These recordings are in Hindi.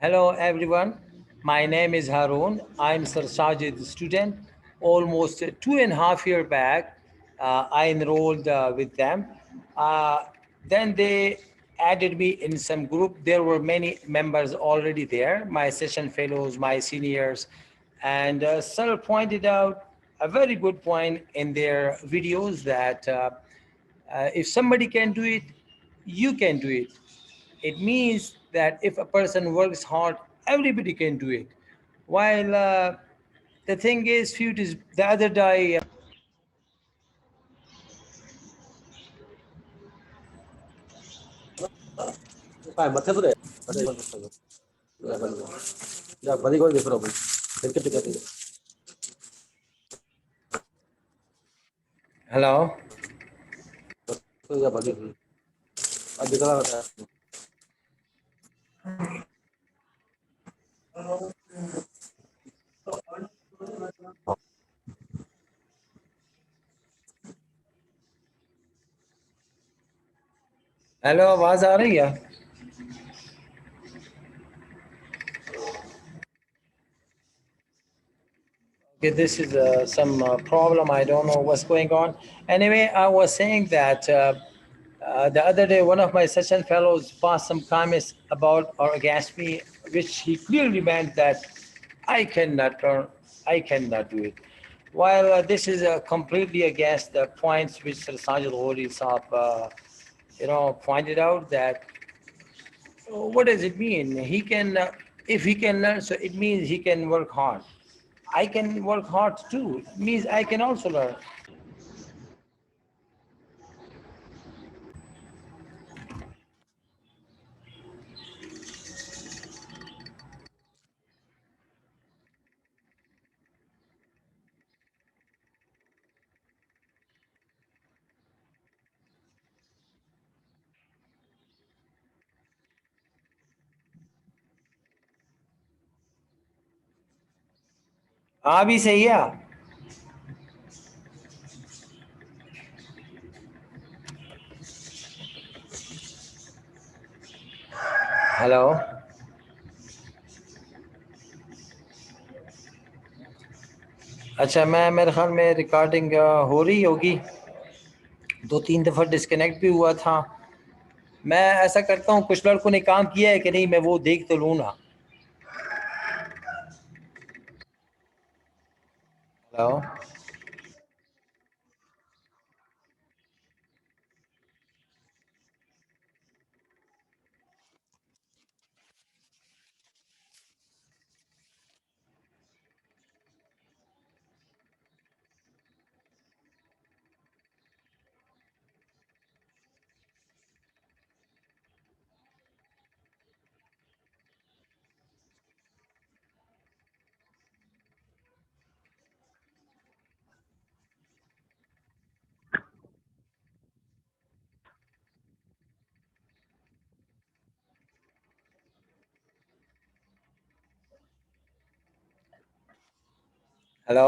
Hello everyone, my name is Haroon. I'm Sir Sajid student. Almost 2.5 years back, I enrolled with them. Uh, then they added me in some group. There were many members already there, my session fellows, my seniors. And Sir pointed out a very good point in their videos that if somebody can do it, you can do it. It means that if a person works hard, everybody can do it. While the thing is, few days, the other day, Fai, ma te lo devi. Ya, balik ko di problem. Cerca. hello. Ya, balik. Ada kalau ada. Hello आवाज आ रही है? Okay, this is some problem. I don't know what's going on. Anyway, I was saying that the other day, one of my session fellows passed some comments about or against me, which he clearly meant that I cannot or I cannot do it. While this is completely against the points which Sir Sajid Ghori Saab, pointed out that what does it mean? He can, if he can learn, so it means he can work hard. I can work hard too. It means I can also learn. हाँ भी सही है. हेलो. अच्छा, मैं मेरे ख्याल में रिकॉर्डिंग हो रही होगी. 2-3 दफ़ा डिस्कनेक्ट भी हुआ था. मैं ऐसा करता हूँ, कुछ लड़कों ने काम किया है कि नहीं, मैं वो देख तो लूँ ना. हेलो. हेलो.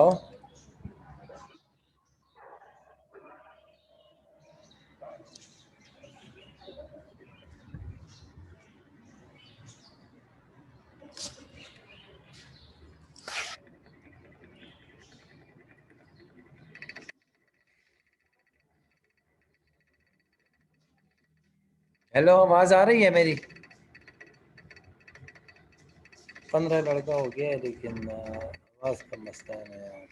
हेलो, आवाज़ आ रही है मेरी? 15 लड़का हो गया है, लेकिन आवाज़ का मसला है यार.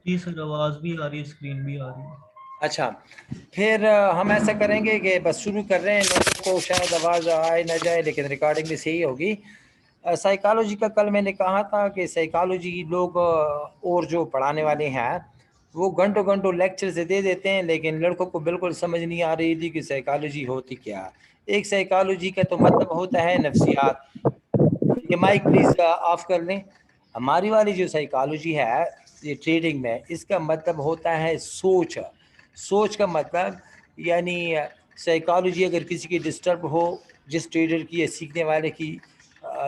जी सर, आवाज़ भी आ रही है, स्क्रीन भी आ रही है. अच्छा, फिर हम ऐसा करेंगे कि बस शुरू कर रहे हैं. लोगों को शायद आवाज़ आए ना जाए, लेकिन रिकॉर्डिंग भी सही होगी. साइकोलॉजी का कल मैंने कहा था कि साइकोलॉजी लोग और जो पढ़ाने वाले हैं वो घंटों घंटों लेक्चर से दे देते हैं, लेकिन लड़कों को बिल्कुल समझ नहीं आ रही थी कि साइकोलॉजी होती क्या है. एक साइकोलॉजी का तो मतलब होता है नफ्सियात. ये माइक प्लीज़ ऑफ कर लें. हमारी वाली जो साइकोलॉजी है, ये ट्रेडिंग में, इसका मतलब होता है सोच. सोच का मतलब यानी साइकोलॉजी अगर किसी की डिस्टर्ब हो, जिस ट्रेडर की या सीखने वाले की,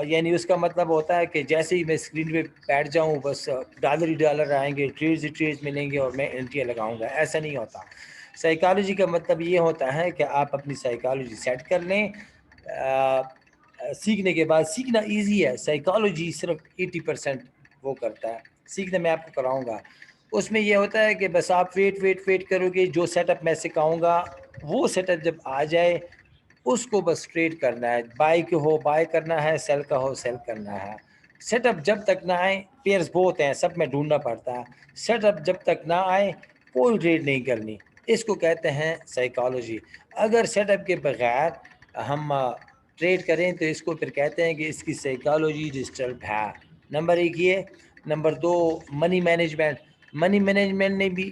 यानी उसका मतलब होता है कि जैसे ही मैं स्क्रीन पे बैठ जाऊं, बस डॉलर ही डॉलर आएंगे, ट्रेड्स ही ट्रेड्स मिलेंगे और मैं एंट्री लगाऊंगा. ऐसा नहीं होता. साइकोलॉजी का मतलब ये होता है कि आप अपनी साइकोलॉजी सेट कर लें. सीखने के बाद सीखना इजी है, साइकोलॉजी सिर्फ 80% वो करता है, सीखने मैं आपको कराऊंगा। उसमें ये होता है कि बस आप वेट करोगे, जो सेटअप मैं सिखाऊंगा वो सेटअप जब आ जाए उसको बस ट्रेड करना है, बाय के हो बाय करना है, सेल का हो सेल करना है। सेटअप जब तक ना आए, पेयर्स बहुत हैं सब में ढूंढना पड़ता है, सेटअप जब तक ना आए कोई ट्रेड नहीं करनी, इसको कहते हैं साइकोलॉजी। अगर सेटअप के बगैर हम ट्रेड करें तो इसको फिर कहते हैं कि इसकी साइकोलॉजी डिस्टर्ब है। नंबर एक ये। नंबर दो, मनी मैनेजमेंट। मनी मैनेजमेंट ने भी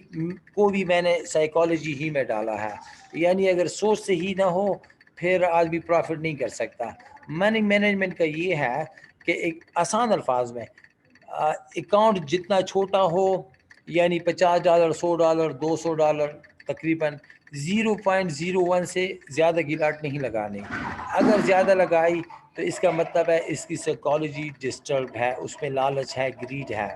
को भी मैंने साइकोलॉजी ही में डाला है, यानी अगर सोच से ही ना हो फिर आदमी प्रॉफिट नहीं कर सकता। मनी मैनेजमेंट का ये है कि एक आसान अल्फाज में अकाउंट जितना छोटा हो, यानी $50, $100, $200, तकरीबन 0.01 से ज़्यादा की लाट नहीं लगानी। अगर ज़्यादा लगाई तो इसका मतलब है इसकी साइकोलॉजी डिस्टर्ब है, उसमें लालच है, ग्रीड है।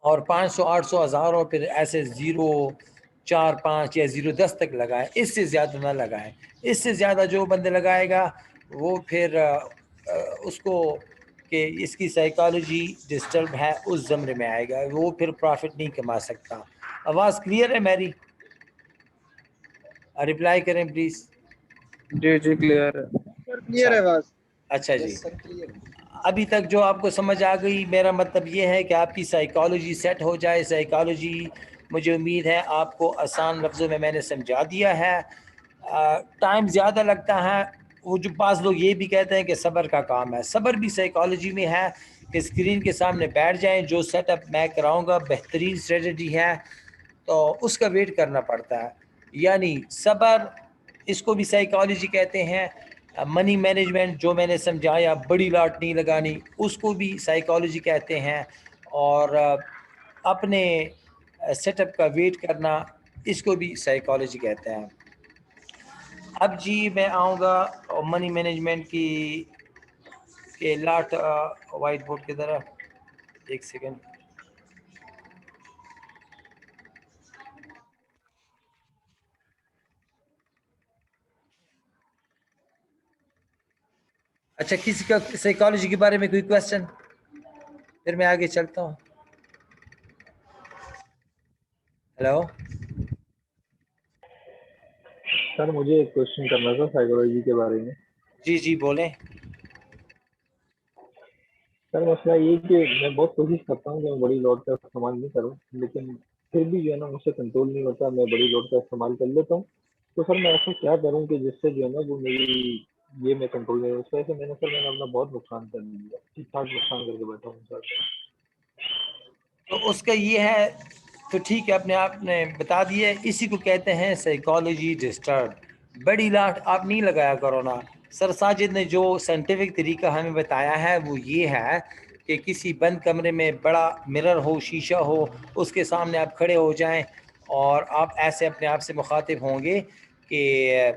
और 500, 800, 1000 और फिर ऐसे 0.45 या 0.10 तक लगाए, इससे ज़्यादा ना लगाए। इससे ज़्यादा जो बंदे लगाएगा वो फिर उसको कि इसकी साइकोलॉजी डिस्टर्ब है उस ज़मरे में आएगा, वो फिर प्रॉफिट नहीं कमा सकता। आवाज़ क्लियर है मेरी? रिप्लाई करें प्लीज़। जी जी क्लियर है। क्लियर है बस। अच्छा जी, अभी तक जो आपको समझ आ गई, मेरा मतलब ये है कि आपकी साइकोलॉजी सेट हो जाए। साइकोलॉजी मुझे उम्मीद है आपको आसान लफ्ज़ों में मैंने समझा दिया है। टाइम ज़्यादा लगता है, वो जो पास लोग ये भी कहते हैं कि सब्र का काम है, सब्र भी साइकोलॉजी में है कि स्क्रीन के सामने बैठ जाएं, जो सेटअप मैं कराऊंगा बेहतरीन स्ट्रेटजी है तो उसका वेट करना पड़ता है, यानी सब्र, इसको भी साइकोलॉजी कहते हैं। मनी मैनेजमेंट जो मैंने समझाया, बड़ी लाट नहीं लगानी, उसको भी साइकोलॉजी कहते हैं। और अपने सेटअप का वेट करना, इसको भी साइकोलॉजी कहते हैं। अब जी मैं आऊँगा मनी मैनेजमेंट की के लाट वाइट बोर्ड की तरफ, एक सेकेंड। अच्छा, किसी का साइकोलॉजी के बारे में कोई क्वेश्चन? फिर मैं आगे चलता हूँ। हेलो सर मुझे एक क्वेश्चन करना था साइकोलॉजी के बारे में। जी जी बोलें। सर मसला ये कि मैं बहुत कोशिश करता हूँ कि मैं बड़ी लॉट का इस्तेमाल नहीं करूँ, लेकिन फिर भी जो है ना मुझसे कंट्रोल नहीं होता, मैं बड़ी लॉट का इस्तेमाल कर लेता हूँ। तो सर मैं ऐसा क्या करूँ कि जिससे जो है ना वो मेरी ये मैं कंट्रोल नहीं, उस वजह से मैंने अपना बहुत नुकसान कर लिया, ठीक ठाक नुकसान करके बैठा हूँ सर। तो उसका ये है, तो ठीक है, अपने आपने बता दिया, इसी को कहते हैं साइकोलॉजी डिस्टर्ब। बड़ी लाट आप नहीं लगाया करो ना। सर साजिद ने जो साइंटिफिक तरीका हमें बताया है वो ये है कि किसी बंद कमरे में बड़ा मिरर हो, शीशा हो, उसके सामने आप खड़े हो जाएं और आप ऐसे अपने आप से मुखातिब होंगे कि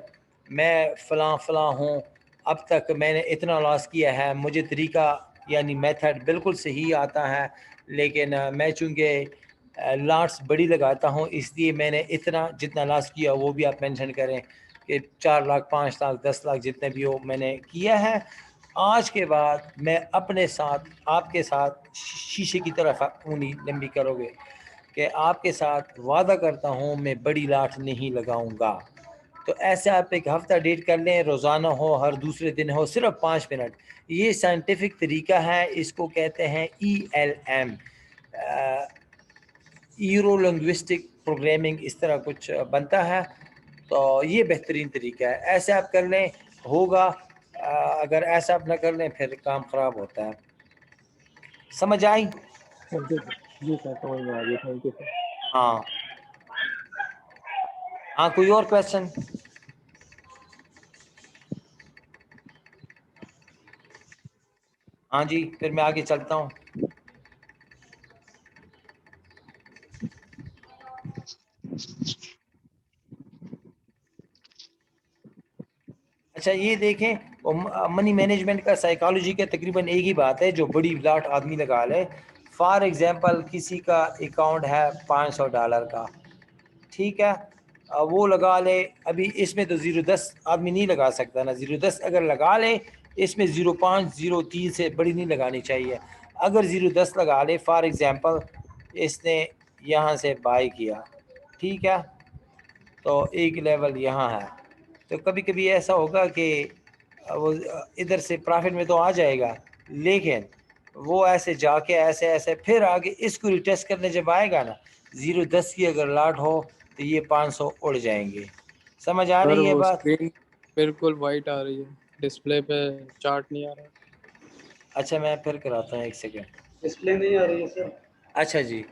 मैं फ़लाँ हूँ, अब तक मैंने इतना लॉस किया है, मुझे तरीका यानी मेथड बिल्कुल सही आता है, लेकिन मैं चूँकि लाट्स बड़ी लगाता हूँ इसलिए मैंने इतना जितना लॉस किया वो भी आप मेंशन करें कि 4 लाख, 5 लाख, 10 लाख जितने भी हो मैंने किया है। आज के बाद मैं अपने साथ, आपके साथ शीशे की तरफ उंगली लंबी करोगे कि आपके साथ वादा करता हूँ मैं बड़ी लाट नहीं लगाऊंगा। तो ऐसे आप एक हफ्ता डेट कर लें, रोज़ाना हो, हर दूसरे दिन हो, सिर्फ 5 मिनट। ये साइंटिफिक तरीका है, इसको कहते हैं ELM, यूरो लिंग्विस्टिक प्रोग्रामिंग, इस तरह कुछ बनता है। तो ये बेहतरीन तरीका है, ऐसे आप कर लें, होगा। अगर ऐसा आप ना कर लें फिर काम ख़राब होता है। समझ आई? Thank you sir. जी सर समझ में आ गया, थैंक यू सर। हाँ हाँ, कोई और क्वेश्चन? हाँ जी, फिर मैं आगे चलता हूँ। अच्छा ये देखें, मनी मैनेजमेंट का साइकोलॉजी का तकरीबन एक ही बात है, जो बड़ी लाट आदमी लगा ले। फॉर एग्जांपल किसी का अकाउंट है $500 का, ठीक है, वो लगा ले। अभी इसमें तो 0.10 आदमी नहीं लगा सकता ना, 0.10 अगर लगा ले, इसमें 0.5 0.3 से बड़ी नहीं लगानी चाहिए। अगर 0.10 लगा ले, फॉर एग्ज़ाम्पल इसने यहाँ से बाई किया, ठीक है, तो एक लेवल यहाँ है, तो कभी कभी ऐसा होगा कि वो इधर से प्रॉफिट में तो आ जाएगा, लेकिन वो ऐसे जाके ऐसे ऐसे फिर आगे इसको रिटेस्ट करने जब आएगा ना, 0.10 की अगर लाट हो तो ये 500 उड़ जाएंगे। समझ आ सर रही है वो बात? स्क्रीन बिल्कुल वाइट आ रही है, डिस्प्ले पे चार्ट नहीं आ रहा। अच्छा मैं फिर कराता हूँ, एक सेकेंड। डिस्प्ले नहीं आ रही है सर। अच्छा जी,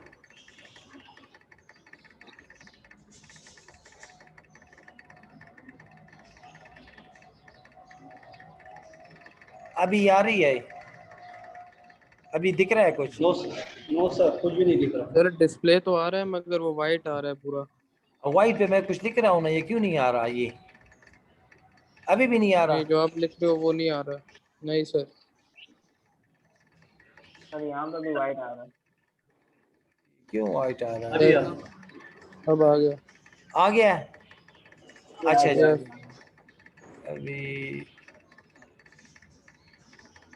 अभी आ रही है? अभी दिख रहा है कुछ? नो नो सर, कुछ भी नहीं दिख रहा। सर डिस्प्ले तो आ रहा है मगर वो वाइट आ रहा है पूरा। वाइट पे मैं कुछ लिख रहा हूँ ना, ये क्यों नहीं आ रहा? ये अभी भी नहीं आ नहीं, रहा? जो आप लिख रहे हो वो नहीं आ रहा। नहीं सर। सर यहाँ पे भी वाइट आ रहा है। क्यों वाइट आ रहा अभी है? आ सर अब आ गया। आ गया है? अच्छा जी, यस। अभी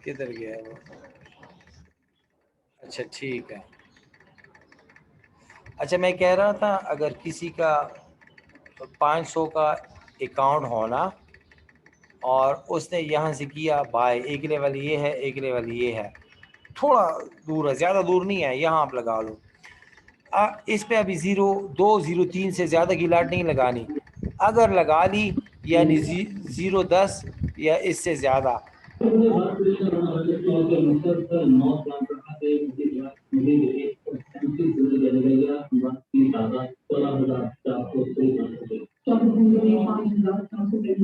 किधर गया है वो? अच्छा ठीक है। अच्छा मैं कह रहा था, अगर किसी का 500 का अकाउंट होना और उसने यहाँ से किया बाय, एक लेवल ये है, एक लेवल ये है, थोड़ा दूर है, ज़्यादा दूर नहीं है, यहाँ आप लगा लो। इस पे अभी 0.2 0.3 से ज़्यादा की लाट नहीं लगानी। अगर लगा ली यानी 0.10 या इससे ज़्यादा,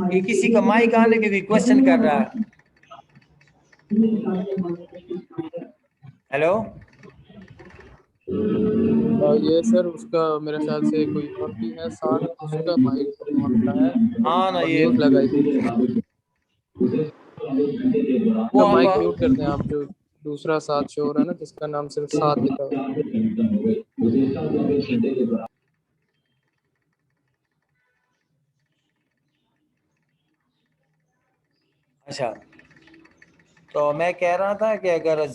ये किसी का माइक आने के भी क्वेश्चन कर रहा है। हेलो, ये सर उसका मेरे ख्याल से कोई और भी है साथ, उसका माइक ऑन था हाँ ना, और ये म्यूट लगाई थी। वो उसका माइक म्यूट कर दें आप, जो दूसरा साथ शो हो रहा है ना जिसका नाम सिर्फ साथ लिखा हुआ है। अच्छा, तो मैं कह रहा था कि अगर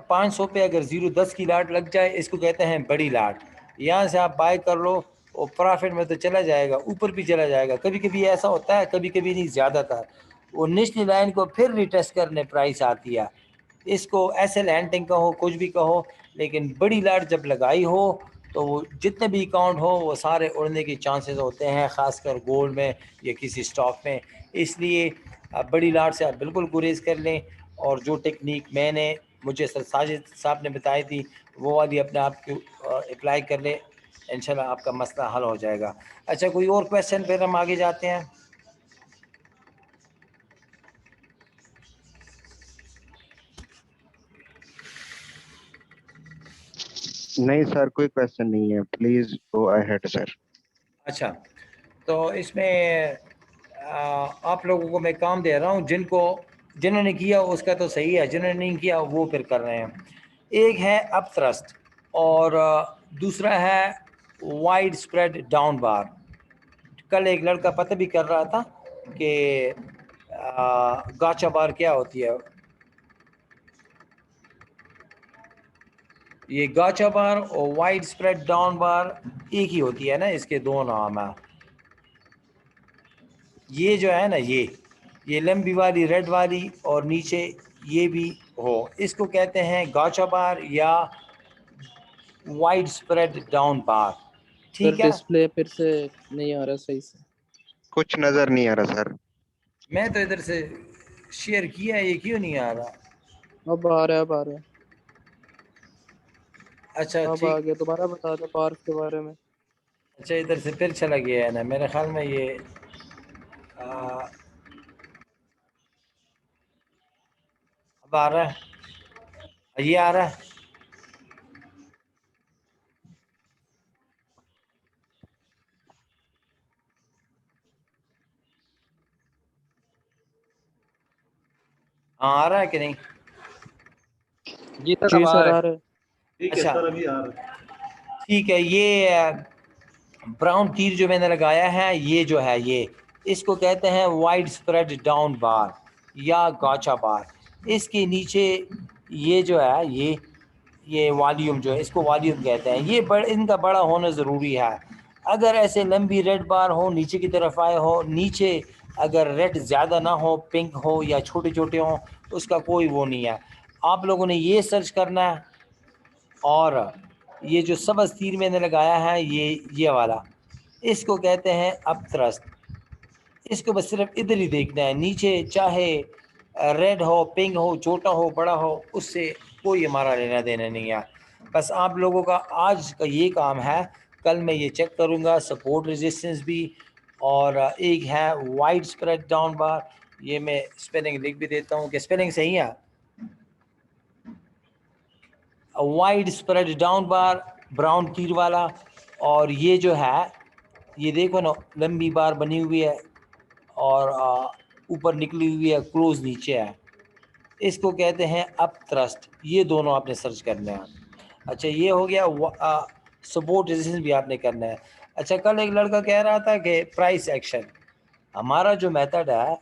500 पे अगर 0.10 की लाट लग जाए, इसको कहते हैं बड़ी लाट। यहाँ से आप बाय कर लो और प्रॉफिट में तो चला जाएगा, ऊपर भी चला जाएगा। कभी कभी ऐसा होता है, कभी कभी नहीं, ज़्यादातर वो निचली लाइन को फिर रिटेस्ट करने प्राइस आती है। इसको एसएल हैंटिंग कहो, कुछ भी कहो, लेकिन बड़ी लाट जब लगाई हो तो वो जितने भी अकाउंट हो वो सारे उड़ने के चांसेस होते हैं, ख़ासकर गोल्ड में या किसी स्टॉक में। इसलिए आप बड़ी लाट से आप बिल्कुल गुरेज कर लें, और जो टेक्निक मैंने, मुझे सर साजिद साहब ने बताई थी, वो वाली अपने आप को अप्लाई कर लें, इंशाल्लाह आपका मसला हल हो जाएगा। अच्छा कोई और क्वेश्चन, फिर हम आगे जाते हैं। नहीं सर, कोई क्वेश्चन नहीं है, प्लीज गो अहेड सर। अच्छा, तो इसमें आप लोगों को मैं काम दे रहा हूँ, जिन्होंने किया उसका तो सही है, जिन्होंने नहीं किया वो फिर कर रहे हैं। एक है अप थ्रस्ट और दूसरा है वाइड स्प्रेड डाउन बार। कल एक लड़का पता भी कर रहा था कि गाचा बार क्या होती है। ये गाचा बार और वाइड स्प्रेड डाउन बार एक ही होती है ना, इसके दो नाम है। ये जो है ना, ये लंबी वाली रेड वाली और नीचे ये भी हो, इसको कहते हैं गाचा बार या वाइड स्प्रेड डाउन बार। सर ठीक है, डिस्प्ले फिर से नहीं आ रहा सही से। कुछ नजर नहीं आ रहा सर। मैं तो इधर से शेयर किया है, ये क्यों नहीं आ रहा? अब आ रहा है, अब आ रहा है। अच्छा अब आ ठीक। गया, दोबारा बता दो पार्क के बारे में। अच्छा इधर से फिर चला गया है ना, मेरे ख्याल में ये अब आ रहा है, ये आ रहा है। हाँ आ रहा है कि नहीं? जी सर, जी अब आ सर रहा आ है। रहा है। ठीक है अच्छा सर, अभी आ रहा है। ठीक है, ये ब्राउन तीर जो मैंने लगाया है ये जो है ये इसको कहते हैं वाइड स्प्रेड डाउन बार या गाचा बार। इसके नीचे ये जो है ये वॉल्यूम जो है इसको वॉल्यूम कहते हैं। ये इनका बड़ा होना ज़रूरी है। अगर ऐसे लंबी रेड बार हो नीचे की तरफ आए हो, नीचे अगर रेड ज़्यादा ना हो, पिंक हो या छोटे छोटे हों, उसका कोई वो नहीं है। आप लोगों ने ये सर्च करना है। और ये जो सबज तीर मैंने लगाया है ये वाला इसको कहते हैं अप थ्रस्ट। इसको बस सिर्फ इधर ही देखना है, नीचे चाहे रेड हो, पिंक हो, छोटा हो, बड़ा हो, उससे कोई हमारा लेना देना नहीं है। बस आप लोगों का आज का ये काम है। कल मैं ये चेक करूँगा सपोर्ट रेजिस्टेंस भी। और एक है वाइड स्प्रेड डाउन बार, ये मैं स्पेलिंग लिख भी देता हूँ कि स्पेलिंग सही है। वाइड स्प्रेड डाउन बार ब्राउन तीर वाला। और ये जो है ये देखो ना लंबी बार बनी हुई है और ऊपर निकली हुई है, क्लोज नीचे है, इसको कहते हैं अप थ्रस्ट। ये दोनों आपने सर्च करना है। अच्छा ये हो गया। सपोर्ट रेजिस्टेंस भी आपने करना है। अच्छा कल एक लड़का कह रहा था कि प्राइस एक्शन, हमारा जो मेथड है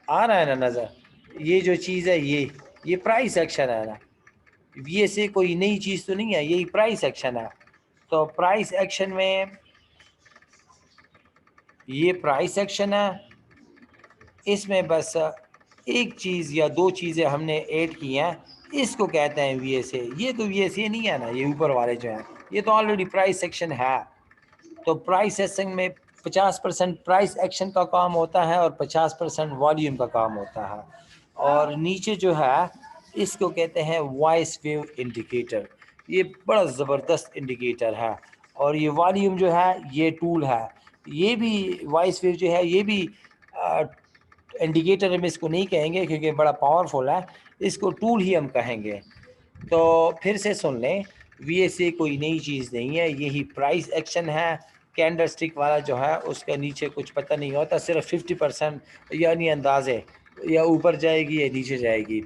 आ रहा है ना नज़र, ये जो चीज़ है ये प्राइस एक्शन है ना, ये से कोई नई चीज़ तो नहीं है, यही प्राइस एक्शन है। तो प्राइस एक्शन में ये प्राइस एक्शन है, इसमें बस एक चीज़ या दो चीज़ें हमने ऐड की हैं, इसको कहते हैं VSA। ये तो VSA नहीं है ना, ये ऊपर वाले जो हैं ये तो ऑलरेडी प्राइस एक्शन है। तो प्राइस एक्शन में 50% प्राइस एक्शन का काम होता है और 50% वॉल्यूम का काम होता है। और नीचे जो है इसको कहते हैं वॉइस वेव इंडिकेटर। ये बड़ा ज़बरदस्त इंडिकेटर है। और ये वॉल्यूम जो है ये टूल है, ये भी वॉइस वेव जो है ये भी इंडिकेटर हम इसको नहीं कहेंगे क्योंकि बड़ा पावरफुल है, इसको टूल ही हम कहेंगे। तो फिर से सुन लें, VSA कोई नई चीज़ नहीं है, यही प्राइस एक्शन है। कैंडल स्टिक वाला जो है उसके नीचे कुछ पता नहीं होता, सिर्फ 50% यानी अंदाजे या ऊपर जाएगी या नीचे जाएगी।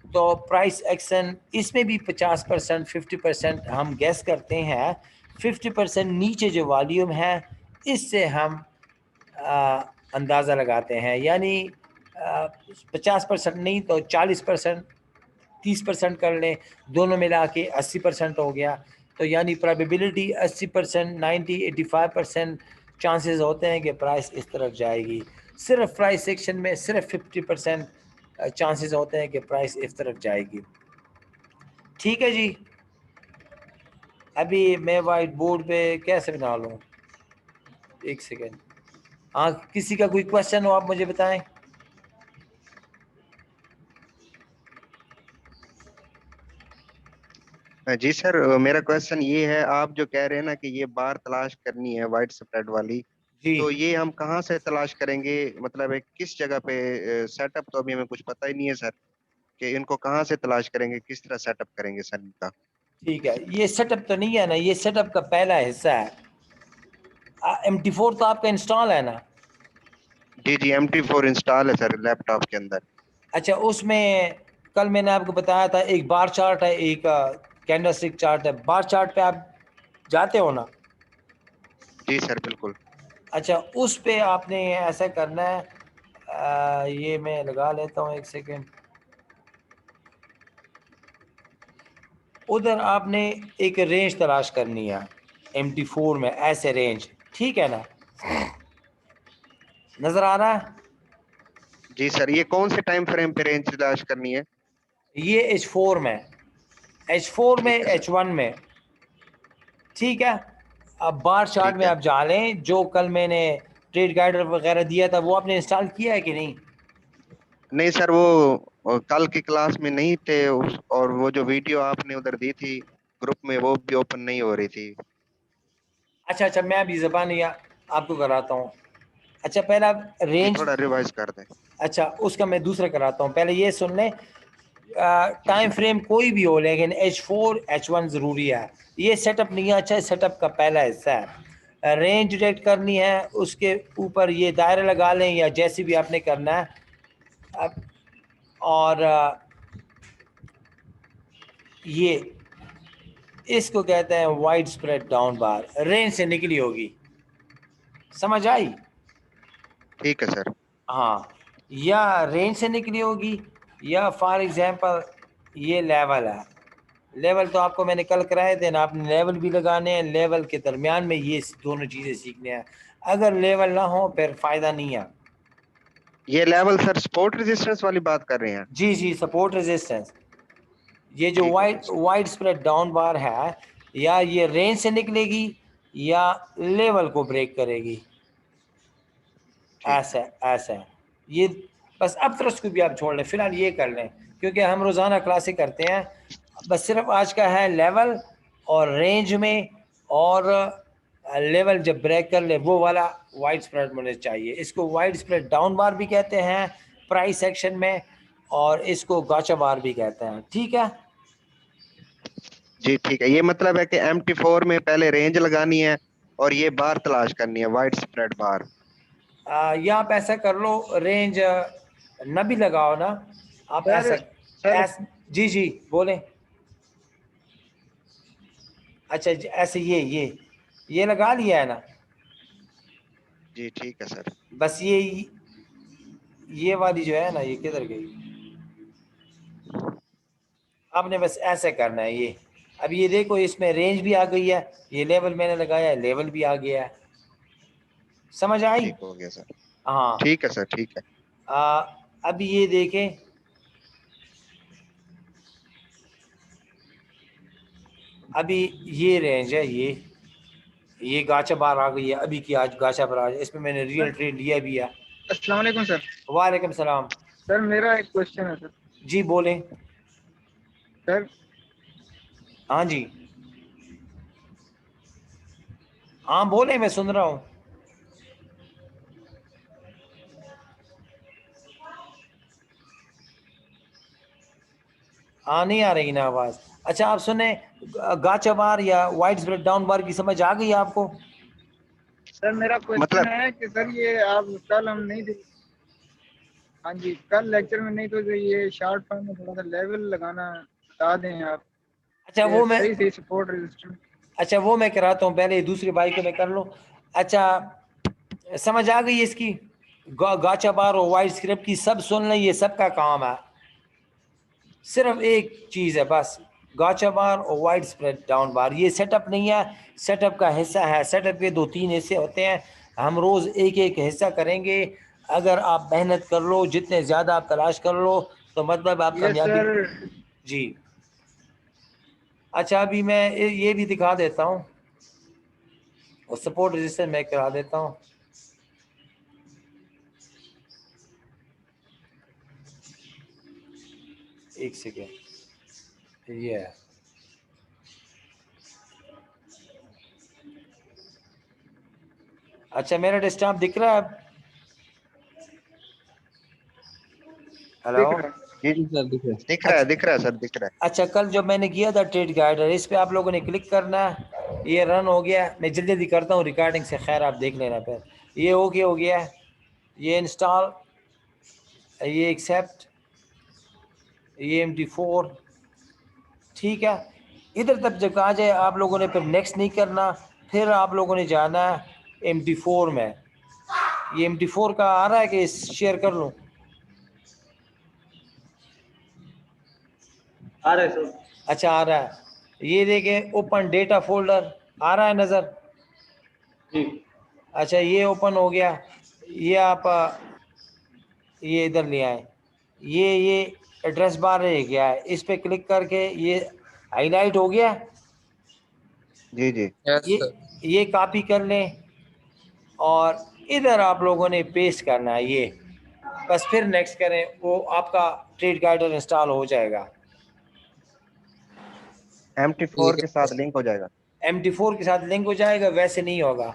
तो प्राइस एक्शन इसमें भी 50% 50% हम गैस करते हैं। 50% नीचे जो वॉल्यूम है इससे हम अंदाज़ा लगाते हैं, यानी 50% नहीं तो 40% 30% कर लें, दोनों मिला के 80% हो गया। तो यानी प्रोबेबिलिटी 80%, 90, 85% चांसेस होते हैं कि प्राइस इस तरफ जाएगी। सिर्फ प्राइस सेक्शन में सिर्फ 50% चांसेस होते हैं कि प्राइस इस तरफ जाएगी। ठीक है जी। अभी मैं वाइट बोर्ड पे कैसे बना लूँ, एक सेकेंड। हाँ किसी का कोई क्वेश्चन हो आप मुझे बताएं। जी सर, मेरा क्वेश्चन ये है, आप जो कह रहे हैं ना कि ये बार तलाश करनी है वाइड स्प्रेड वाली, जी तो ये हम कहाँ से तलाश करेंगे? मतलब एक किस जगह पे? सेटअप तो अभी हमें कुछ पता ही नहीं है सर, कि इनको कहाँ से तलाश करेंगे, किस तरह सेटअप करेंगे सर इनका? ठीक है, ये सेटअप तो नहीं है ना, ये सेटअप का पहला हिस्सा है। MT4 तो आपका इंस्टॉल है ना? जी जी, MT4 इंस्टॉल है सर लैपटॉप के अंदर। अच्छा उसमें कल मैंने आपको बताया था एक बार चार्ट है, एक कैंडलस्टिक चार्ट है। बार चार्ट पे आप जाते हो ना? जी सर बिल्कुल। अच्छा उस पे आपने ऐसा करना है, ये मैं लगा लेता हूँ एक सेकेंड। उधर आपने एक रेंज तलाश करनी है MT4 में, ऐसे रेंज, ठीक है ना? नज़र आ रहा है? जी सर, ये कौन से टाइम फ्रेम पे रेंज तलाश करनी है? ये H4 में, H4 में, ठीक है सर। H1 में, ठीक है। अब बार चार्ट ठीक में है। आप जा लें, जो कल मैंने ट्रेड गाइडर वगैरह दिया था वो आपने इंस्टॉल किया है कि नहीं? नहीं सर, वो कल की क्लास में नहीं थे और वो जो वीडियो आपने उधर दी थी ग्रुप में, वो भी ओपन नहीं हो रही थी। अच्छा अच्छा, मैं अभी ज़बान या आपको कराता हूँ। अच्छा पहला जी रेंज, थोड़ा रिवाइज कर दें। अच्छा उसका मैं दूसरा कराता हूँ। पहले ये सुन लें, टाइम फ्रेम कोई भी हो लेकिन H4 H1 ज़रूरी है। ये सेटअप नहीं है, अच्छा सेटअप का पहला हिस्सा है। रेंज डिटेक्ट करनी है, उसके ऊपर ये दायरा लगा लें या जैसे भी आपने करना है। अब और ये इसको कहते हैं वाइड स्प्रेड डाउन बार, रेंज से निकली होगी, समझ आई? ठीक है सर। हाँ, या रेंज से निकली होगी, या फॉर एग्जांपल ये लेवल है, लेवल तो आपको मैंने कल कराए थे ना, आपने लेवल भी लगाने हैं, लेवल के दरमियान में ये दोनों चीज़ें सीखने हैं। अगर लेवल ना हो फिर फ़ायदा नहीं है। ये लेवल सर सपोर्ट रेजिस्टेंस वाली बात कर रहे हैं? जी जी, सपोर्ट रेजिस्टेंस। ये जो ठीक हो गया सर। वाइड स्प्रेड डाउन बार है, या ये रेंज से निकलेगी या लेवल को ब्रेक करेगी, ठीक ऐसा ऐसा है ये। बस अब तो उसको भी आप छोड़ लें, फिलहाल ये कर लें, क्योंकि हम रोज़ाना क्लासें करते हैं। बस सिर्फ आज का है लेवल और रेंज में, और लेवल जब ब्रेक कर ले वो वाला वाइड स्प्रेड होना चाहिए। इसको वाइड स्प्रेड डाउन बार भी कहते हैं प्राइस सेक्शन में, और इसको गाचा बार भी कहते हैं। ठीक है जी, ठीक है। ये मतलब है कि MT4 में पहले रेंज लगानी है और ये बार तलाश करनी है, वाइड स्प्रेड बार। या आप ऐसा कर लो, रेंज न भी लगाओ ना आप, सर, ऐसा जी जी बोलें। अच्छा ऐसे ये लगा लिया है ना? जी ठीक है सर। बस ये वाली जो है ना, ये किधर गई? आपने बस ऐसे करना है ये। अब ये देखो, इसमें रेंज भी आ गई है, ये लेवल मैंने लगाया है, लेवल भी आ गया है, समझ आई? ठीक हो गया सर। हाँ। ठीक है सर, ठीक है। अभी ये देखें, अभी ये रेंज है, ये गाचा बार आ गई है, अभी की आज गाचा बार आ गई, इसमें मैंने रियल ट्रेड लिया भी है। अस्सलाम वालेकुम सर। वालेकुम सलाम। सर मेरा एक क्वेश्चन है सर। जी बोलें। सर हाँ जी, हाँ बोले, मैं सुन रहा हूँ। हाँ नहीं आ रही ना आवाज़। अच्छा आप सुने, गाचा बार या वाइड स्प्रेड डाउन बार की समझ आ गई आपको? सर मेरा क्वेश्चन मतलब है कि सर ये आप कल हम नहीं थे, हाँ जी कल लेक्चर में नहीं, तो जो ये शॉर्ट फॉर्म में थोड़ा सा लेवल लगाना बता दें आप, अच्छा ये वो मैं सही सही सपोर्ट रेजिस्टेंस। अच्छा वो मैं कराता हूँ, पहले दूसरी बाइक को मैं कर लूँ। अच्छा समझ आ गई इसकी, गाचा बार और वाइड स्क्रिप्ट की सब सुन लें, ये सबका काम है। सिर्फ एक चीज़ है बस, गाचा बार और वाइड स्प्रेड डाउन बार। ये सेटअप नहीं है, सेटअप का हिस्सा है। सेटअप के 2-3 हिस्से होते हैं, हम रोज़ एक एक हिस्सा करेंगे। अगर आप मेहनत कर लो, जितने ज़्यादा आप तलाश कर लो, तो मतलब आप ये कामयाबी। सर जी अच्छा, अभी मैं ये भी दिखा देता हूँ, और सपोर्ट रजिस्टर मैं करा देता हूँ। एक सेकेंड, ये है। अच्छा मेरा डेस्कटॉप दिख रहा है? हेलो। दिख रहा है। जी सर दिख रहा है। दिख रहा है, दिख रहा है सर, दिख रहा है। अच्छा कल जब मैंने किया था ट्रेड गाइडर, इस पे आप लोगों ने क्लिक करना है। ये रन हो गया, मैं जल्दी जल्दी करता हूँ रिकॉर्डिंग से, खैर आप देख लेना फिर। ये हो गया, ये इंस्टॉल, ये एक्सेप्ट, ये MT4। ठीक है, इधर तक जब आ जाए आप लोगों ने फिर नेक्स्ट नहीं करना, फिर आप लोगों ने जाना है MT4 में। ये MT4 का आ रहा है कि शेयर कर लूँ? आ रहा है सर। अच्छा आ रहा है, ये देखें, ओपन डेटा फोल्डर आ रहा है नज़र? जी अच्छा ये ओपन हो गया, ये आप ये इधर ले आए, ये एड्रेस बार रह गया है, इस पे क्लिक करके ये हाईलाइट हो गया। जी जी यस ये सर। ये कॉपी कर लें, और इधर आप लोगों ने पेस्ट करना है ये, बस फिर नेक्स्ट करें, वो आपका ट्रेड गाइडर इंस्टॉल हो जाएगा। MT4 ठीक के है साथ लिंक हो जाएगा। MT4 के साथ लिंक हो जाएगा, वैसे नहीं होगा।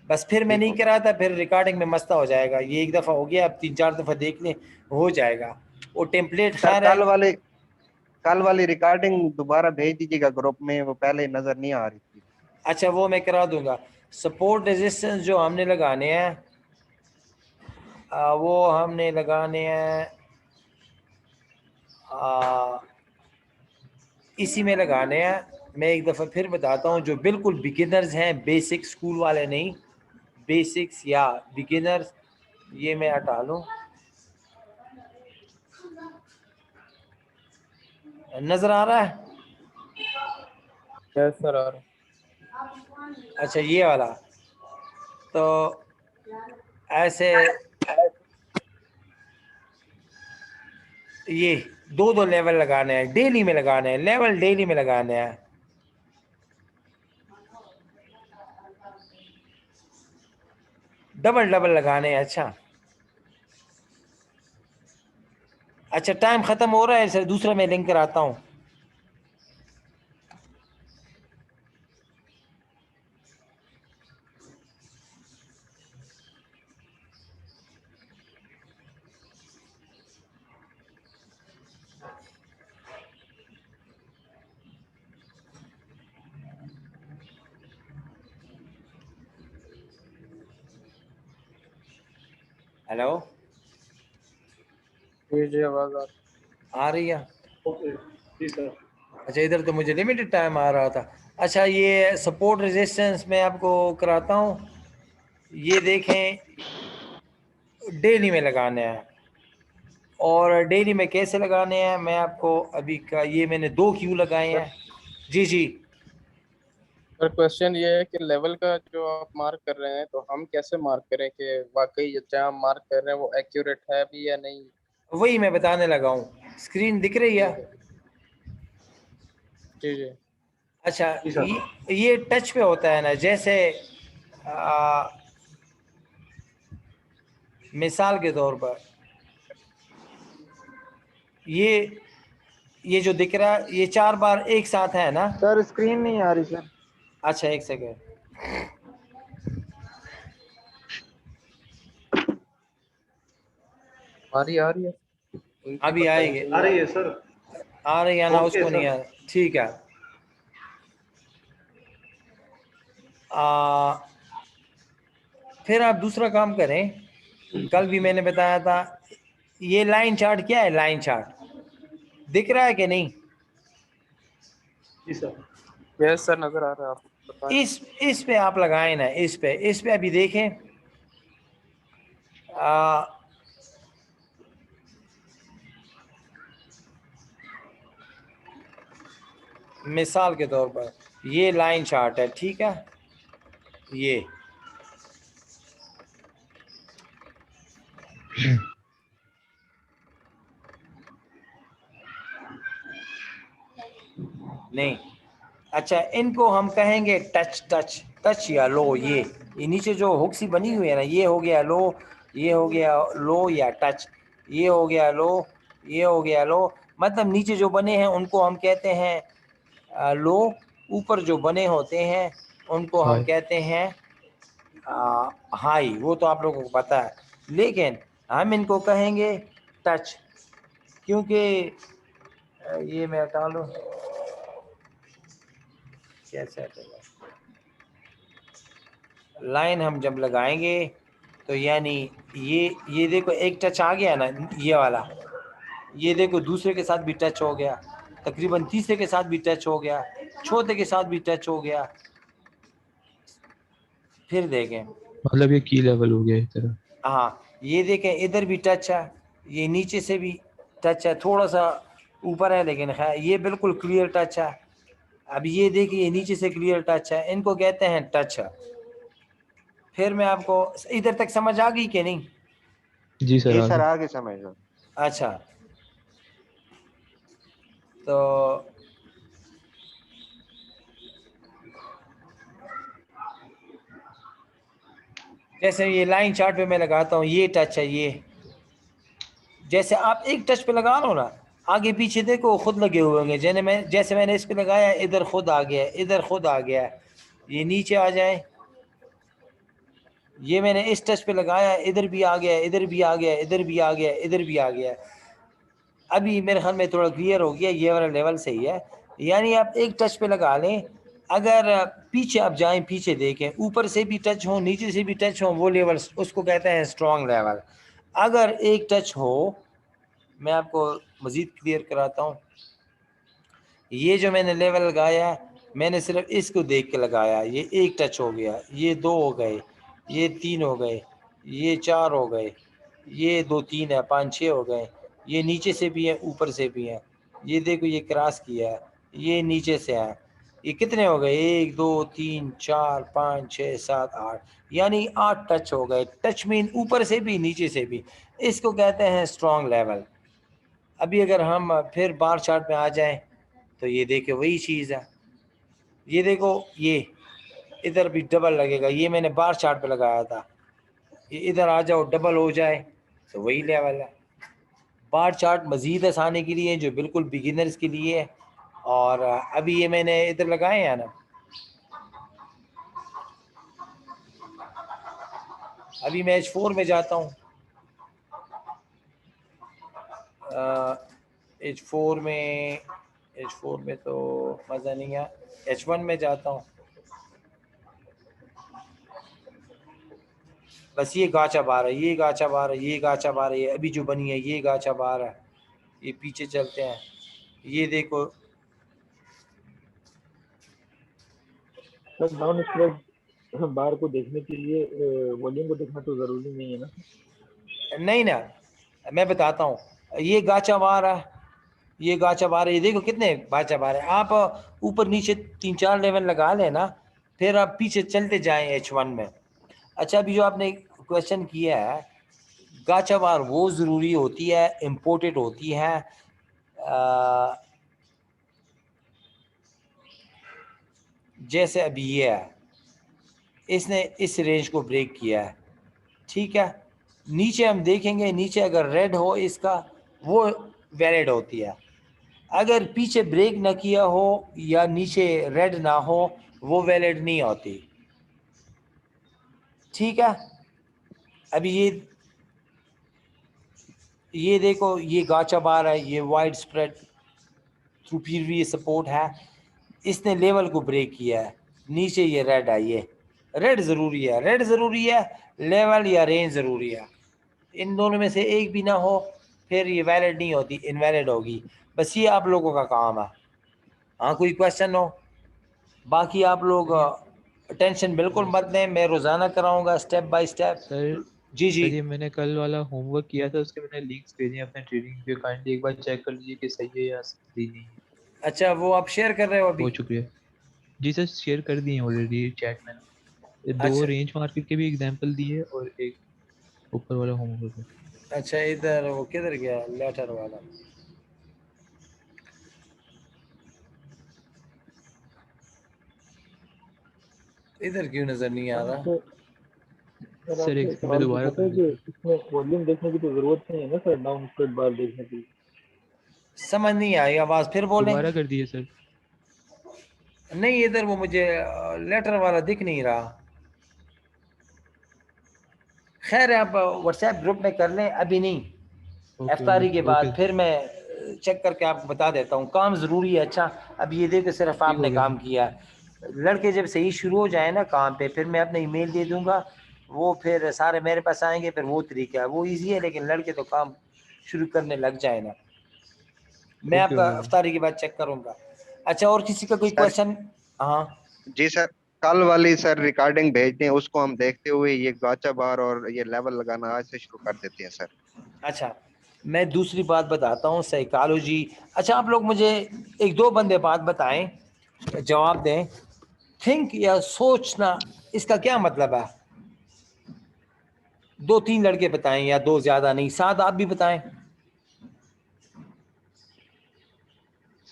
बस फिर मैं ठीक नहीं हो गया। करा था, फिर रिकॉर्डिंग में मसला हो जाएगा। ये एक दफ़ा हो गया, अब 3-4 दफ़ा देख लें, हो जाएगा। वो टेम्पलेट सर खैर है। कल वाली रिकॉर्डिंग दोबारा भेज दीजिएगा ग्रुप में, वो पहले नजर नहीं आ रही थी। अच्छा वो मैं करा दूंगा। सपोर्ट रेजिस्टेंस जो हमने लगाने हैं, वो हमने लगाने हैं इसी में लगाने हैं। मैं एक दफ़ा फिर बताता हूँ, जो बिल्कुल बिगिनर्स हैं, बेसिक स्कूल वाले नहीं, बेसिक्स या बिगिनर्स, ये मैं हटा लूँ, नज़र आ रहा है? यस सर आ रहा है। अच्छा ये वाला, तो ऐसे ये दो दो लेवल लगाने हैं, डेली में लगाने हैं, लेवल डेली में लगाने हैं। डबल डबल लगाने हैं। अच्छा अच्छा, टाइम ख़त्म हो रहा है सर, दूसरा मैं लिंक कराता हूँ। हेलो, जी जी आवाज़ आ आ रही है? जी सर। अच्छा, इधर तो मुझे लिमिटेड टाइम आ रहा था। अच्छा, ये सपोर्ट रेजिस्टेंस मैं आपको कराता हूँ। ये देखें, डेली में लगाने हैं, और डेली में कैसे लगाने हैं मैं आपको अभी का, ये मैंने 2 क्यू लगाए रहा है। हैं। जी जी, सर क्वेश्चन ये है कि लेवल का जो आप मार्क कर रहे हैं तो हम कैसे मार्क करें कि वाकई जहाँ हम मार्क कर रहे हैं वो एक्यूरेट है भी या नहीं। वही मैं बताने लगा हूँ। स्क्रीन दिख रही है? ठीक है। जी जी। अच्छा, जी सर। ये टच पे होता है ना, जैसे आ, मिसाल के तौर पर ये जो दिख रहा है, ये 4 बार एक साथ है ना? सर स्क्रीन नहीं आ रही सर। अच्छा एक सेकेंड, आ रही है उनकी अभी पता आएंगे। नहीं आ आ रही रही। है सर। आ रही है ना, ओके उसको नहीं सर। आ रहा, ठीक है। फिर आप दूसरा काम करें, कल भी मैंने बताया था, ये लाइन चार्ट क्या है, लाइन चार्ट दिख रहा है कि नहीं? जी सर। यस सर नजर आ रहा है आप बताएं। इस पे आप लगाएं ना, इस पे अभी देखें। आ, मिसाल के तौर पर ये लाइन चार्ट है, ठीक है? ये नहीं, अच्छा इनको हम कहेंगे टच टच टच या लो। ये नीचे जो हुक सी बनी हुई है ना, ये हो गया लो, ये हो गया लो या टच, ये हो गया लो, ये हो गया लो। मतलब नीचे जो बने हैं उनको हम कहते हैं लो, ऊपर जो बने होते हैं उनको हम कहते हैं हाई। वो तो आप लोगों को पता है, लेकिन हम इनको कहेंगे टच, क्योंकि ये मैं हटा लूँ, कैसे हटेगा? लाइन हम जब लगाएंगे तो यानी ये देखो, एक टच आ गया ना, ये वाला, ये देखो दूसरे के साथ भी टच हो गया, तकरीबन तीसरे के साथ भी टच हो गया, चौथे के साथ भी टच हो गया। फिर देखें, मतलब ये की लेवल हो गया एक तरह। हाँ ये देखें, इधर भी टच है, ये नीचे से भी टच है, थोड़ा सा ऊपर है लेकिन खैर ये बिल्कुल क्लियर टच है। अब ये देखिए, नीचे से क्लियर टच है, इनको कहते हैं टच है। फिर मैं आपको, इधर तक समझ आ गई कि नहीं? जी सर जी सर आगे। आगे समझ लो। अच्छा, तो जैसे ये लाइन चार्ट पे मैं लगाता हूँ, ये टच है, ये जैसे आप एक टच पे लगा लो ना, आगे पीछे देखो खुद लगे हुए होंगे। जैसे मैंने इस पे लगाया, इधर खुद आ गया, इधर खुद आ गया, ये नीचे आ जाए, ये मैंने इस टच पे लगाया, इधर भी आ गया, इधर भी आ गया, इधर भी आ गया, इधर भी आ गया। अभी मेरे ख्याल में थोड़ा क्लियर हो गया, ये वाला लेवल सही है। यानी आप एक टच पे लगा लें, अगर पीछे आप जाएं, पीछे देखें, ऊपर से भी टच हो, नीचे से भी टच हो, वो लेवल उसको कहते हैं स्ट्रॉन्ग लेवल। अगर एक टच हो, मैं आपको मज़ीद क्लियर कराता हूँ, ये जो मैंने लेवल लगाया, मैंने सिर्फ इसको देख के लगाया, ये एक टच हो गया, ये 2 हो गए, ये 3 हो गए, ये 4 हो गए, ये 2 3 है, 5 6 हो गए, ये नीचे से भी है ऊपर से भी है, ये देखो ये क्रॉस किया है, ये नीचे से है, ये कितने हो गए 1 2 3 4 5 6 7 8, यानी 8 टच हो गए। टच मीन ऊपर से भी नीचे से भी, इसको कहते हैं स्ट्रॉन्ग लेवल। अभी अगर हम फिर बार चार्ट में आ जाएं तो ये देखिए वही चीज़ है, ये देखो ये इधर भी डबल लगेगा, ये मैंने बार चार्ट पे लगाया था, ये इधर आ जाओ डबल हो जाए तो वही लेवल है। बार चार्ट मज़ीद आसानी के लिए जो बिल्कुल बिगिनर्स के लिए है। और अभी ये मैंने इधर लगाए हैं ना, अभी मैं H4 में जाता हूँ, H4 में तो मज़ा नहीं है, H1 में जाता हूँ, बस ये गाचा बार है, ये गाचा बार है, ये गाचा बार है, ये अभी जो बनी है ये गाचा बार है। ये पीछे चलते हैं, ये देखो सर डाउन स्ट्रेच बार को देखने के लिए वॉल्यूम को देखना तो जरूरी नहीं है ना? नहीं ना, मैं बताता हूँ, ये गाचा बार है, ये गाचा बार है, ये देखो कितने गाचा बार है। आप ऊपर नीचे 3 4 लेवल लगा लेना, फिर आप पीछे चलते जाएं H1 में। अच्छा अभी जो आपने क्वेश्चन किया है, गाचा बार वो ज़रूरी होती है, इम्पोर्टेड होती है, जैसे अभी ये है, इसने इस रेंज को ब्रेक किया है, ठीक है। नीचे हम देखेंगे, नीचे अगर रेड हो इसका वो वैलिड होती है, अगर पीछे ब्रेक ना किया हो या नीचे रेड ना हो वो वैलिड नहीं होती, ठीक है। अभी ये देखो ये गाचा बार है, ये wide spread through previous support है, इसने लेवल को ब्रेक किया है, नीचे ये रेड है, ये रेड ज़रूरी है, रेड ज़रूरी है, लेवल या रेंज ज़रूरी है, इन दोनों में से एक भी ना हो फिर ये वैलिड नहीं होती, इनवैलिड होगी। बस ये आप लोगों का काम है। हाँ कोई क्वेश्चन हो? बाकी आप लोग टेंशन बिल्कुल मत लें, मैं रोज़ाना कराऊंगा स्टेप बाय स्टेप। सर जी जी सर ये मैंने कल वाला होमवर्क किया था, उसके मैंने लिंक्स भेजे हैं अपने ट्रेडिंग पे, काइंडली एक बार चेक कर लीजिए कि सही है या सही नहीं है। अच्छा वो आप शेयर कर रहे हो अभी? बहुत शुक्रिया जी सर, शेयर कर दिए ऑलरेडी चैट में। ये 2 अच्छा रेंज मार्केट के भी एग्जांपल दिए और एक ऊपर वाला होमवर्क है। अच्छा, इधर वो किधर गया लेटर वाला? इधर क्यों नजर नहीं आ रहा? सर सर, आपको एक एक सेकंड में सवाल दोबारा पूछा था कर कि लेता इसमें वॉल्यूम देखने की तो जरूरत नहीं है ना सर, डाउन स्ट्रेच बार देखने की? समझ नहीं आई आवाज, फिर हूँ। बोलें। दोबारा कर दिए सर। नहीं इधर वो मुझे लेटर वाला दिख नहीं रहा। खैर आप व्हाट्सएप ग्रुप में कर लें, अभी नहीं, ओके इफ्तारी के बाद ओके, फिर मैं चेक करके आपको बता देता हूँ। काम ज़रूरी है। अच्छा अब ये देखो सिर्फ ठीक हो आपने गया काम सर। किया, लड़के जब सही शुरू हो जाए ना काम पे, फिर मैं अपना ईमेल दे दूंगा, वो फिर सारे मेरे पास आएंगे, फिर वो तरीका है, वो इजी है, लेकिन लड़के तो काम शुरू करने लग जाए ना। मैं ओके आपका हो गया। इफ्तारी के बाद चेक करूंगा। अच्छा और किसी का कोई सर क्वेश्चन? हाँ जी सर, कल वाली सर रिकॉर्डिंग भेज दें, उसको हम देखते हुए ये गाचा बार और ये लेवल लगाना आज से शुरू कर देते हैं सर। अच्छा मैं दूसरी बात बताता हूँ, साइकोलॉजी। अच्छा आप लोग मुझे एक दो बंदे बात बताएं, जवाब दें। थिंक या सोचना, इसका क्या मतलब है? 2 3 लड़के बताएं, या 2 ज्यादा नहीं, 7 आप भी बताएं।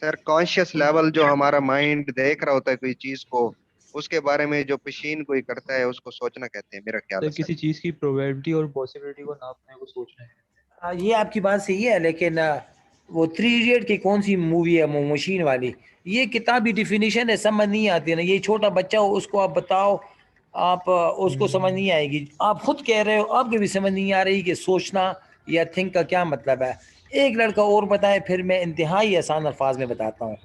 सर कॉन्शियस लेवल, जो हमारा माइंड देख रहा होता है कोई चीज को, उसके बारे में जो पेशीन कोई करता है उसको सोचना कहते हैं, मेरा ख्याल सर है सर। किसी चीज की प्रोबेबिलिटी और पॉसिबिलिटी को नापने को सोचना है। ये आपकी बात सही है, लेकिन वो 3 इडियट की कौन सी मूवी है, वो मशीन वाली, ये किताबी डिफिनीशन है, समझ नहीं आती ना। ये छोटा बच्चा हो उसको आप बताओ, आप उसको समझ नहीं आएगी। आप खुद कह रहे हो आपको भी समझ नहीं आ रही कि सोचना या थिंक का क्या मतलब है। एक लड़का और बताए, फिर मैं इंतहाई आसान अल्फाज में बताता हूँ,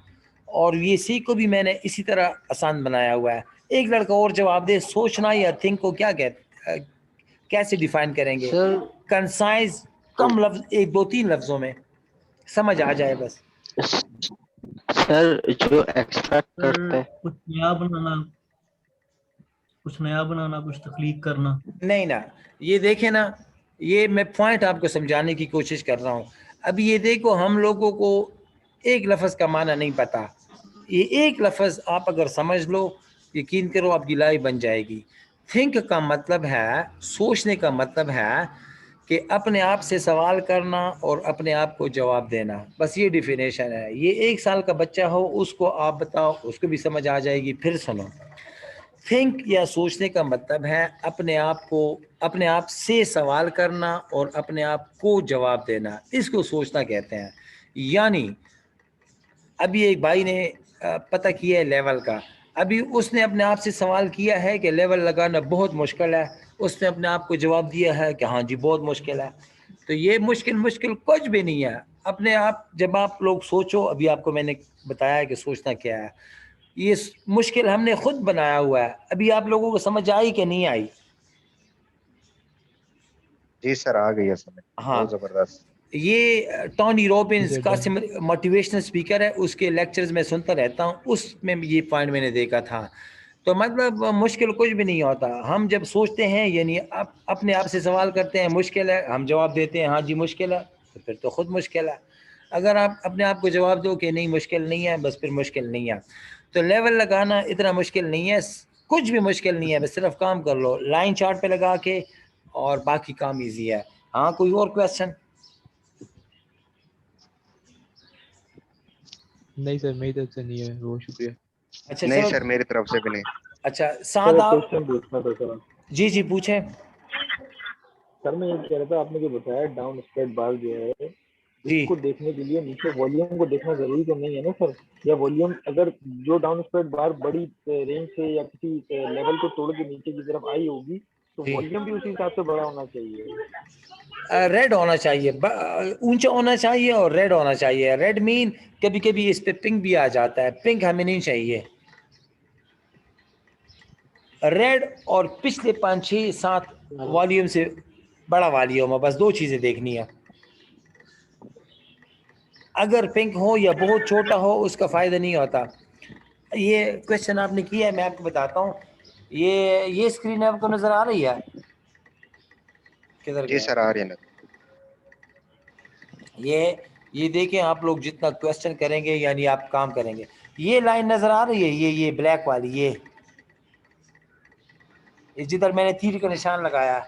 और ये सी को भी मैंने इसी तरह आसान बनाया हुआ है। एक लड़का और जवाब दे, सोचना या थिंक को क्या कहते, कैसे डिफाइन करेंगे? सर कंसाइज, कम लफ्ज, 1 2 3 लफ्जों में समझ आ जाए बस। सर जो एक्सपेक्ट करते हैं कुछ नया बनाना, कुछ तख्लीक करना। नहीं ना, ये देखे ना, ये मैं पॉइंट आपको समझाने की कोशिश कर रहा हूँ। अभी ये देखो, हम लोगों को एक लफ्ज़ का माना नहीं पता। ये एक लफ्ज़ आप अगर समझ लो, यकीन करो आपकी लाइफ बन जाएगी। थिंक का मतलब है, सोचने का मतलब है कि अपने आप से सवाल करना और अपने आप को जवाब देना, बस ये डिफिनेशन है। ये 1 साल का बच्चा हो, उसको आप बताओ, उसको भी समझ आ जाएगी। फिर सुनो, थिंक या सोचने का मतलब है अपने आप से सवाल करना और अपने आप को जवाब देना, इसको सोचना कहते हैं। यानी अभी एक भाई ने पता किया है लेवल का, अभी उसने अपने आप से सवाल किया है कि लेवल लगाना बहुत मुश्किल है, उसने अपने आप को जवाब दिया है कि हाँ जी बहुत मुश्किल है। तो ये मुश्किल कुछ भी नहीं है। अपने आप जब आप लोग सोचो, अभी आपको मैंने बताया कि सोचना क्या है, ये मुश्किल हमने खुद बनाया हुआ है। अभी आप लोगों को समझ आई कि नहीं आई? जी सर, आ गई है समझ, हाँ, बहुत जबरदस्त। ये टोनी रॉबिन्स का डन। मोटिवेशनल स्पीकर है, उसके लेक्चर्स में सुनता रहता हूँ, उसमें ये पॉइंट मैंने देखा था। तो मतलब मुश्किल कुछ भी नहीं होता। हम जब सोचते हैं, यानी अपने आप से सवाल करते हैं मुश्किल है, हम जवाब देते हैं हाँ जी मुश्किल है, तो फिर तो खुद मुश्किल है। अगर आप अपने आप को जवाब दो कि नहीं मुश्किल नहीं है, बस फिर मुश्किल नहीं है। तो लेवल लगाना इतना मुश्किल नहीं है, कुछ भी मुश्किल नहीं है, बस सिर्फ काम कर लो लाइन चार्ट पे लगा के, और बाकी काम इजी है। हाँ, कोई और क्वेश्चन? नहीं सर, मेरी तरफ से नहीं है, बहुत शुक्रिया। अच्छा नहीं चलो, सर, मेरी तरफ से भी नहीं। अच्छा सर साद एक आप, क्वेश्चन पूछना था सर। जी जी पूछे। सर मैं ये कह रहा था, आपने जो बताया डाउन स्प्रेड बार जो है, जी, इसको देखने के लिए नीचे वॉल्यूम को देखना जरूरी तो नहीं है ना सर? या वॉल्यूम अगर जो डाउन स्प्रेड बार बड़ी रेंज से या किसी लेवल को तोड़ के नीचे की तरफ आई होगी, तो जी, वॉल्यूम भी उसी हिसाब से बड़ा होना चाहिए? रेड होना चाहिए, ऊंचा होना चाहिए और रेड होना चाहिए। रेड मीन कभी कभी इस पे पिंक भी आ जाता है, पिंक हमें नहीं चाहिए। रेड और पिछले 5 6 7 वॉल्यूम से बड़ा वॉल्यूम है, बस 2 चीज़ें देखनी है। अगर पिंक हो या बहुत छोटा हो उसका फ़ायदा नहीं होता। ये क्वेश्चन आपने किया है, मैं आपको बताता हूँ। ये स्क्रीन आपको नज़र आ रही है? किधर जी गया? सर, आ रही है ना। ये देखें, आप लोग जितना क्वेश्चन करेंगे यानी आप काम करेंगे। ये लाइन नज़र आ रही है, ये ब्लैक वाली, ये जिधर मैंने तीर का निशान लगाया।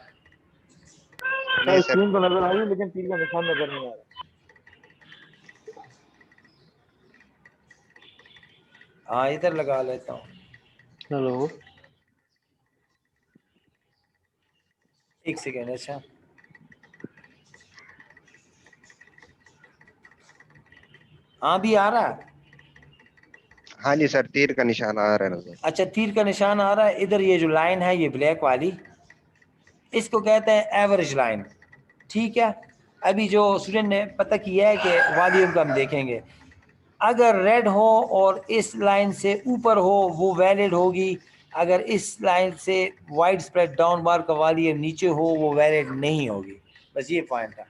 नहीं सर सर। स्क्रीन तो नजर आ रही है, लेकिन तीर का निशान नजर नहीं आ रहा। हाँ, इधर लगा लेता हूँ। हेलो। एक सेकेंड। अच्छा, हाँ भी आ रहा है। हाँ जी सर, तीर का निशान आ रहा है नजर। अच्छा, तीर का निशान आ रहा है इधर। ये जो लाइन है ये ब्लैक वाली, इसको कहते हैं एवरेज लाइन। ठीक है, अभी जो स्टूडेंट ने पता किया है कि वॉल्यूम का हम देखेंगे, अगर रेड हो और इस लाइन से ऊपर हो वो वैलिड होगी, अगर इस लाइन से वाइड स्प्रेड डाउन बार का वॉल्यूम नीचे हो वो वैलिड नहीं होगी। बस ये पॉइंट था।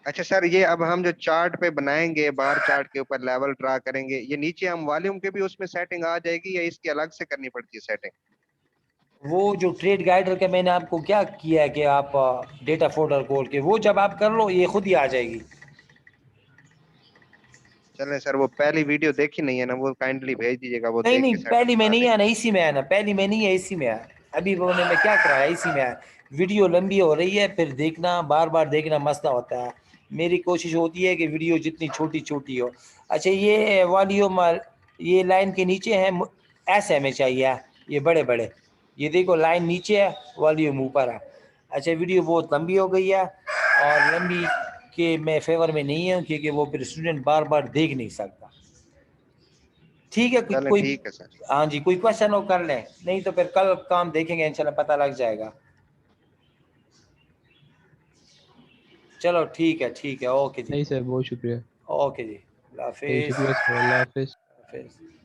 अच्छा सर, ये अब हम जो चार्ट पे बनाएंगे, बार चार्ट के ऊपर लेवल ड्रा करेंगे, ये नीचे हम वॉल्यूम के भी उसमें सेटिंग आ जाएगी या इसकी अलग से करनी पड़ती है सेटिंग? वो जो ट्रेड गाइडर का मैंने आपको क्या किया है कि आप डेटा फोल्डर खोल के वो जब आप कर लो ये खुद ही आ जाएगी। चलें सर, वो पहली वीडियो देखी नहीं है ना, वो काइंडली भेज दीजिएगा, वो नहीं देख नहीं, के सेटअप पहली में करा नहीं है लेंगे। ना, इसी में है ना, पहली में नहीं है, इसी में है। अभी उन्होंने मैं क्या कराया, इसी में है। वीडियो लंबी हो रही है, फिर देखना, बार बार देखना मसला होता है। मेरी कोशिश होती है कि वीडियो जितनी छोटी छोटी हो। अच्छा, ये वॉल्यूम ये लाइन के नीचे है, ऐसे हमें चाहिए, ये बड़े बड़े। ये देखो लाइन नीचे है, वॉल्यूम ऊपर है। अच्छा, वीडियो बहुत लंबी हो गई है, और लंबी के मैं फेवर में नहीं हूँ, क्योंकि वो फिर स्टूडेंट बार बार देख नहीं सकता। ठीक है, चलें कोई ठीक है सर। हाँ जी, कोई क्वेश्चन हो कर लें, नहीं तो फिर कल काम देखेंगे इंशाल्लाह, पता लग जाएगा। चलो ठीक है, ठीक है, ओके जी, नहीं सर, बहुत शुक्रिया। ओके जी, अल्लाह नहीं, हाफिज़। शुक्रिया सर, अल्लाह हाफिज। हाफिज़।